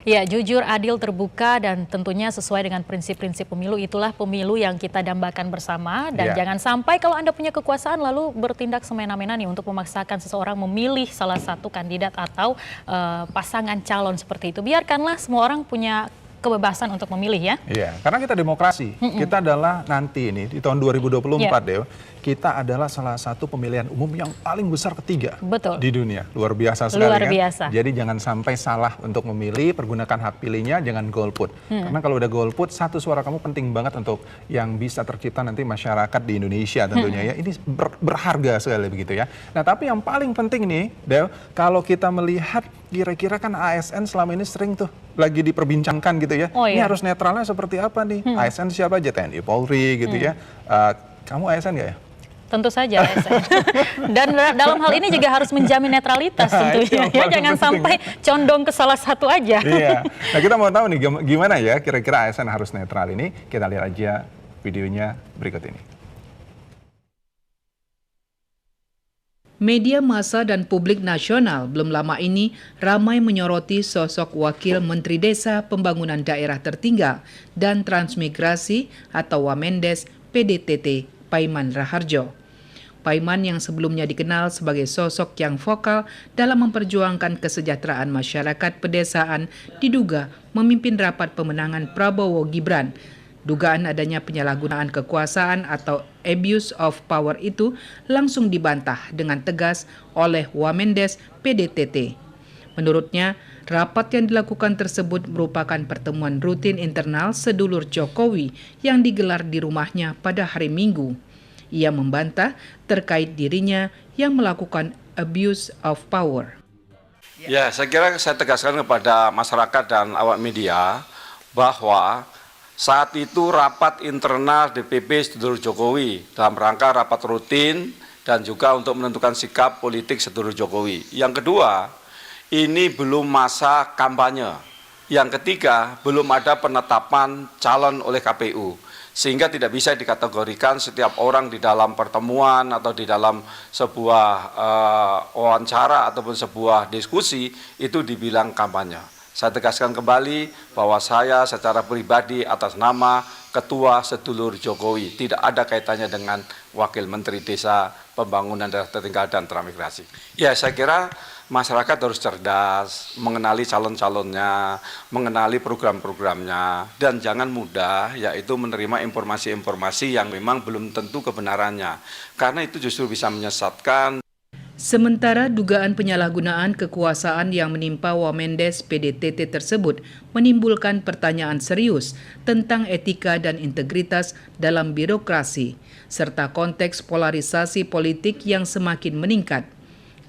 Ya, jujur, adil, terbuka, dan tentunya sesuai dengan prinsip-prinsip pemilu. Itulah pemilu yang kita dambakan bersama. Dan jangan sampai kalau Anda punya kekuasaan lalu bertindak semena-mena nih untuk memaksakan seseorang memilih salah satu kandidat atau pasangan calon seperti itu. Biarkanlah semua orang punya kebebasan untuk memilih ya. Iya, karena kita demokrasi. Kita adalah nanti ini di tahun 2024 Deo, kita adalah salah satu pemilihan umum yang paling besar ketiga di dunia. Luar biasa sekali Luar biasa. Jadi jangan sampai salah untuk memilih, pergunakan hak pilihnya, jangan golput. Karena kalau udah golput, satu suara kamu penting banget untuk yang bisa tercipta nanti masyarakat di Indonesia tentunya ya. Ini berharga sekali begitu ya. Nah tapi yang paling penting nih, Del, kalau kita melihat kira-kira kan ASN selama ini sering tuh lagi diperbincangkan gitu ya. Ini harus netralnya seperti apa nih? ASN siapa aja? TNI, Polri gitu ya. Kamu ASN nggak ya? Tentu saja ASN. Dan dalam hal ini juga harus menjamin netralitas tentunya. Ya, jangan sampai condong ke salah satu aja. Iya. Nah kita mau tahu nih gimana ya kira-kira ASN harus netral ini. Kita lihat aja videonya berikut ini. Media massa dan publik nasional belum lama ini ramai menyoroti sosok Wakil Menteri Desa Pembangunan Daerah Tertinggal dan Transmigrasi atau Wamendes PDTT Paiman Raharjo. Paiman yang sebelumnya dikenal sebagai sosok yang vokal dalam memperjuangkan kesejahteraan masyarakat pedesaan diduga memimpin rapat pemenangan Prabowo Gibran. Dugaan adanya penyalahgunaan kekuasaan atau abuse of power itu langsung dibantah dengan tegas oleh Wamendes PDTT. Menurutnya, rapat yang dilakukan tersebut merupakan pertemuan rutin internal sedulur Jokowi yang digelar di rumahnya pada hari Minggu. Ia membantah terkait dirinya yang melakukan abuse of power. Ya, saya kira saya tegaskan kepada masyarakat dan awak media bahwa saat itu rapat internal DPP sedulur Jokowi dalam rangka rapat rutin dan juga untuk menentukan sikap politik sedulur Jokowi. Yang kedua, ini belum masa kampanye. Yang ketiga, belum ada penetapan calon oleh KPU. Sehingga tidak bisa dikategorikan setiap orang di dalam pertemuan atau di dalam sebuah wawancara ataupun sebuah diskusi itu dibilang kampanye. Saya tegaskan kembali bahwa saya secara pribadi atas nama Ketua Sedulur Jokowi tidak ada kaitannya dengan Wakil Menteri Desa Pembangunan Daerah Tertinggal dan Transmigrasi. Ya, saya kira masyarakat harus cerdas, mengenali calon-calonnya, mengenali program-programnya, dan jangan mudah yaitu menerima informasi-informasi yang memang belum tentu kebenarannya. Karena itu justru bisa menyesatkan. Sementara dugaan penyalahgunaan kekuasaan yang menimpa Wamendes PDTT tersebut menimbulkan pertanyaan serius tentang etika dan integritas dalam birokrasi, serta konteks polarisasi politik yang semakin meningkat.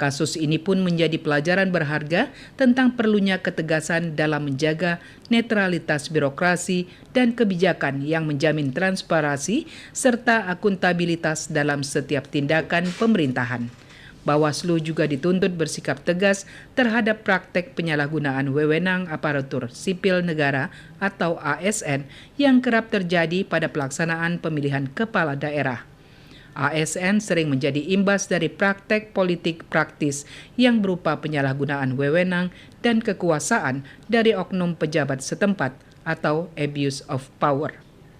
Kasus ini pun menjadi pelajaran berharga tentang perlunya ketegasan dalam menjaga netralitas birokrasi dan kebijakan yang menjamin transparansi serta akuntabilitas dalam setiap tindakan pemerintahan. Bawaslu juga dituntut bersikap tegas terhadap praktek penyalahgunaan wewenang aparatur sipil negara atau ASN yang kerap terjadi pada pelaksanaan pemilihan kepala daerah. ASN sering menjadi imbas dari praktek politik praktis yang berupa penyalahgunaan wewenang dan kekuasaan dari oknum pejabat setempat atau abuse of power.